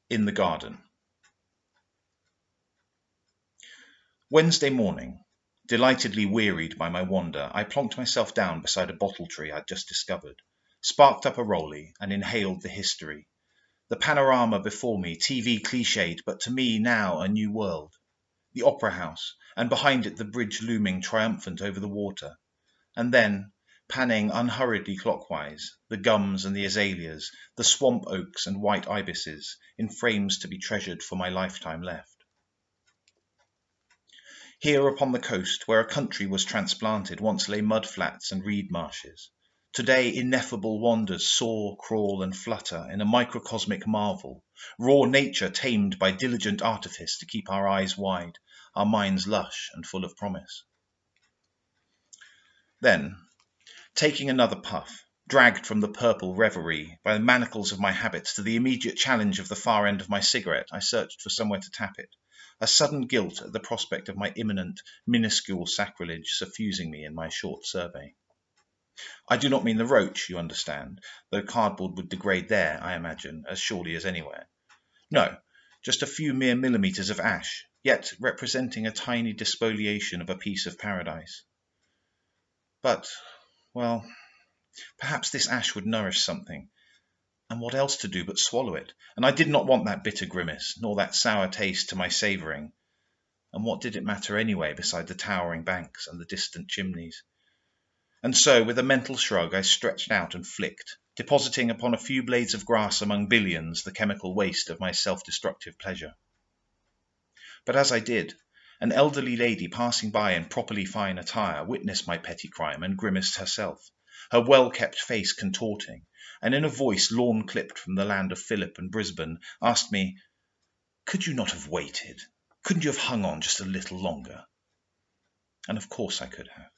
In the garden. Wednesday morning, delightedly wearied by my wander, I plonked myself down beside a bottle tree I'd just discovered, sparked up a rollie, and inhaled the history. The panorama before me, TV cliched, but to me now a new world. The opera house, and behind it the bridge looming triumphant over the water. And then, panning unhurriedly clockwise, the gums and the azaleas, the swamp oaks and white ibises, in frames to be treasured for my lifetime left. Here upon the coast, where a country was transplanted, once lay mudflats and reed marshes. Today ineffable wonders soar, crawl, and flutter in a microcosmic marvel, raw nature tamed by diligent artifice to keep our eyes wide, our minds lush and full of promise. Then, taking another puff, dragged from the purple reverie by the manacles of my habits to the immediate challenge of the far end of my cigarette, I searched for somewhere to tap it, a sudden guilt at the prospect of my imminent, minuscule sacrilege suffusing me in my short survey. I do not mean the roach, you understand, though cardboard would degrade there, I imagine, as surely as anywhere. No, just a few mere millimetres of ash, yet representing a tiny despoliation of a piece of paradise. But, well, perhaps this ash would nourish something. And what else to do but swallow it? And I did not want that bitter grimace, nor that sour taste to my savouring. And what did it matter anyway beside the towering banks and the distant chimneys? And so, with a mental shrug, I stretched out and flicked, depositing upon a few blades of grass among billions the chemical waste of my self-destructive pleasure. But as I did, an elderly lady passing by in properly fine attire witnessed my petty crime and grimaced herself, her well-kept face contorting, and in a voice lawn-clipped from the land of Philip and Brisbane, asked me, "Could you not have waited? Couldn't you have hung on just a little longer?" And of course I could have.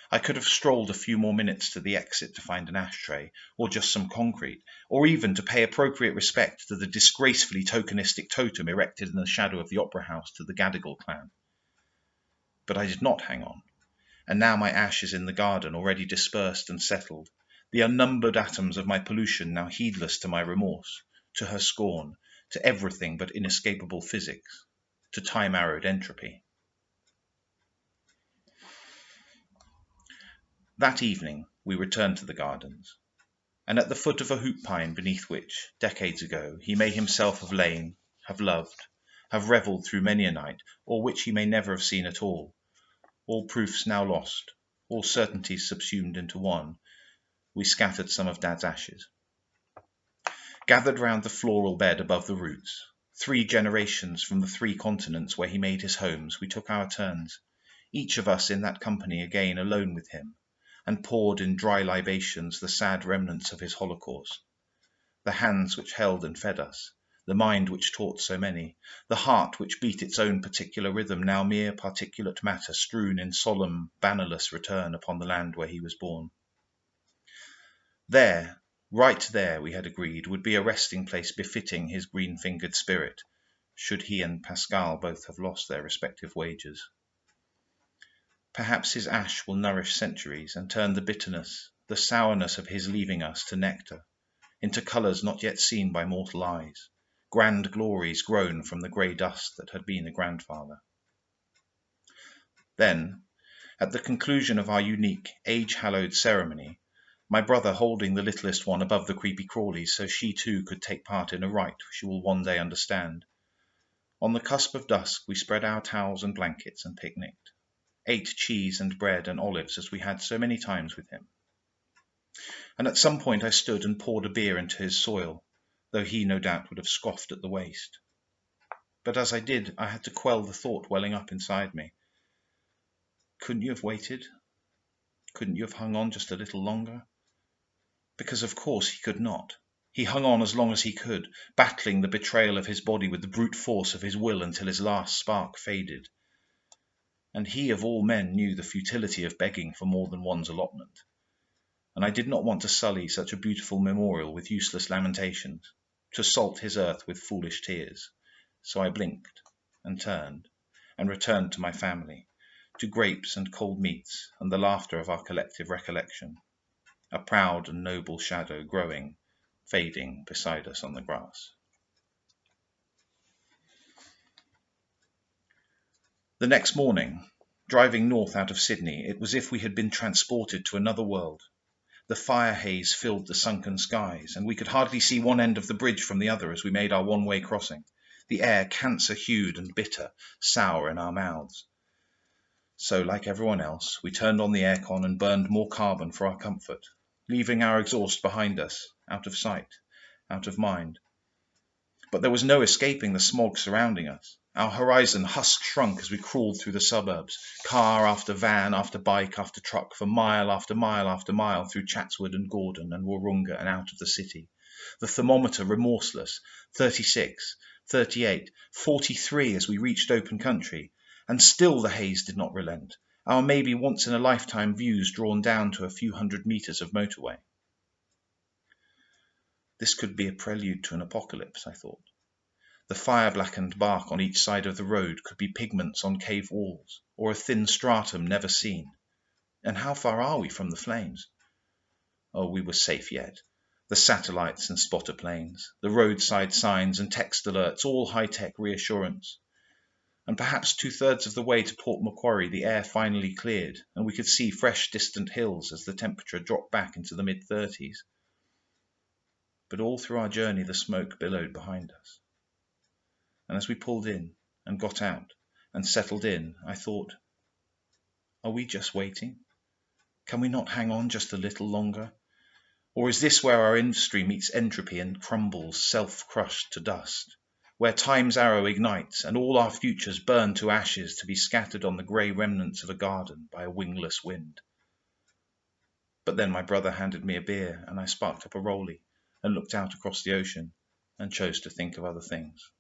I could have strolled a few more minutes to the exit to find an ashtray, or just some concrete, or even to pay appropriate respect to the disgracefully tokenistic totem erected in the shadow of the opera house to the Gadigal clan. But I did not hang on, and now my ash is in the garden, already dispersed and settled, the unnumbered atoms of my pollution now heedless to my remorse, to her scorn, to everything but inescapable physics, to time-arrowed entropy. That evening we returned to the gardens, and at the foot of a hoop pine beneath which, decades ago, he may himself have lain, have loved, have revelled through many a night, or which he may never have seen at all proofs now lost, all certainties subsumed into one, we scattered some of Dad's ashes. Gathered round the floral bed above the roots, 3 generations from the 3 continents where he made his homes, we took our turns, each of us in that company again alone with him, and poured in dry libations the sad remnants of his holocaust. The hands which held and fed us, the mind which taught so many, the heart which beat its own particular rhythm, now mere particulate matter strewn in solemn, bannerless return upon the land where he was born. There, right there, we had agreed, would be a resting place befitting his green-fingered spirit, should he and Pascal both have lost their respective wages. Perhaps his ash will nourish centuries and turn the bitterness, the sourness of his leaving us to nectar, into colours not yet seen by mortal eyes, grand glories grown from the grey dust that had been a grandfather. Then, at the conclusion of our unique, age-hallowed ceremony, my brother holding the littlest one above the creepy crawlies so she too could take part in a rite she will one day understand, on the cusp of dusk we spread our towels and blankets and picnicked, ate cheese and bread and olives as we had so many times with him. And at some point I stood and poured a beer into his soil, though he no doubt would have scoffed at the waste. But as I did, I had to quell the thought welling up inside me. Couldn't you have waited? Couldn't you have hung on just a little longer? Because of course he could not. He hung on as long as he could, battling the betrayal of his body with the brute force of his will until his last spark faded. And he of all men knew the futility of begging for more than one's allotment. And I did not want to sully such a beautiful memorial with useless lamentations, to salt his earth with foolish tears. So I blinked, and turned, and returned to my family, to grapes and cold meats and the laughter of our collective recollection, a proud and noble shadow growing, fading beside us on the grass. The next morning, driving north out of Sydney, it was as if we had been transported to another world. The fire haze filled the sunken skies, and we could hardly see one end of the bridge from the other as we made our one-way crossing, the air cancer-hued and bitter, sour in our mouths. So, like everyone else, we turned on the aircon and burned more carbon for our comfort, leaving our exhaust behind us, out of sight, out of mind. But there was no escaping the smog surrounding us. Our horizon husk-shrunk as we crawled through the suburbs, car after van after bike after truck, for mile after mile after mile through Chatswood and Gordon and Wahroonga and out of the city. The thermometer remorseless, 36, 38, 43 as we reached open country, and still the haze did not relent, our maybe once-in-a-lifetime views drawn down to a few hundred metres of motorway. This could be a prelude to an apocalypse, I thought. The fire-blackened bark on each side of the road could be pigments on cave walls, or a thin stratum never seen. And how far are we from the flames? Oh, we were safe yet. The satellites and spotter planes, the roadside signs and text alerts, all high-tech reassurance. And perhaps 2/3 of the way to Port Macquarie the air finally cleared, and we could see fresh distant hills as the temperature dropped back into the mid-30s. But all through our journey the smoke billowed behind us. And as we pulled in and got out and settled in, I thought, are we just waiting? Can we not hang on just a little longer? Or is this where our industry meets entropy and crumbles self-crushed to dust? Where time's arrow ignites and all our futures burn to ashes to be scattered on the grey remnants of a garden by a wingless wind? But then my brother handed me a beer and I sparked up a rollie and looked out across the ocean and chose to think of other things.